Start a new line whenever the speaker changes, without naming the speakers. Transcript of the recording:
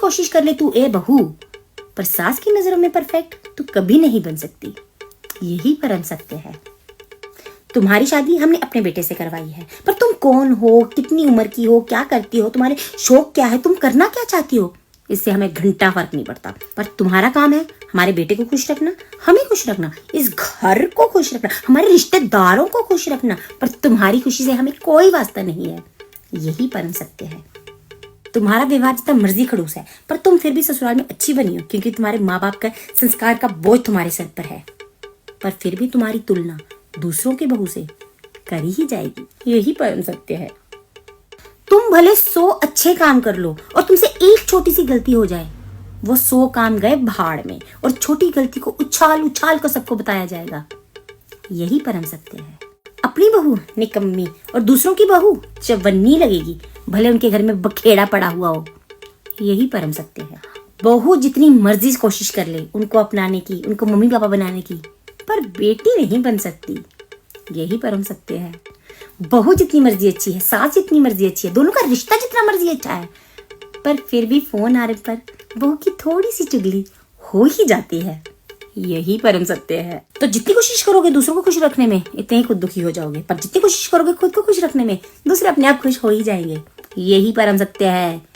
कोशिश कर ले तू ए बहू, पर सास की नजरों में परफेक्ट तू कभी नहीं बन सकती। यही परम सत्य है। तुम्हारी शादी हमने अपने बेटे से करवाई है, पर तुम कौन हो, कितनी उम्र की हो, क्या करती हो, तुम्हारे शौक क्या है, तुम करना क्या चाहती हो, इससे हमें घंटा फर्क नहीं पड़ता। पर तुम्हारा काम है हमारे बेटे को खुश रखना, हमें खुश रखना, इस घर को खुश रखना, हमारे रिश्तेदारों को खुश रखना, पर तुम्हारी खुशी से हमें कोई वास्ता नहीं है। यही परम सत्य है। तुम्हारा व्यवहार जितना मर्जी खड़ूस है, पर तुम फिर भी ससुराल में अच्छी बनी हो, क्योंकि तुम्हारे माँ बाप का संस्कार का बोझ तुम्हारे सर पर है। पर फिर भी तुम्हारी तुलना दूसरों की बहू से करी ही जाएगी। यही परम सत्य है। तुम भले 100 अच्छे काम कर लो और तुमसे एक छोटी सी गलती हो जाए, वो 100 काम गए भाड़ में, और छोटी गलती को उछाल उछाल कर सबको बताया जाएगा। यही परम सत्य है। अपनी बहू निकम्मी और दूसरों की बहू चवन्नी लगेगी, भले उनके घर में बखेड़ा पड़ा हुआ हो। यही परम सत्य है। बहू जितनी मर्जी कोशिश कर ले उनको अपनाने की, उनको मम्मी पापा बनाने की, पर बेटी नहीं बन सकती। यही परम सत्य है। बहू जितनी मर्जी अच्छी है, सास जितनी मर्जी अच्छी है, दोनों का रिश्ता जितना मर्जी अच्छा है, पर फिर भी फोन आने पर बहू की थोड़ी सी चुगली हो ही जाती है। यही परम सत्य है। तो जितनी कोशिश करोगे दूसरों को खुश रखने में, इतने ही खुद दुखी हो जाओगे, पर जितनी कोशिश करोगे खुद को खुश रखने में, दूसरे अपने आप खुश हो ही जाएंगे। यही परम सत्य है।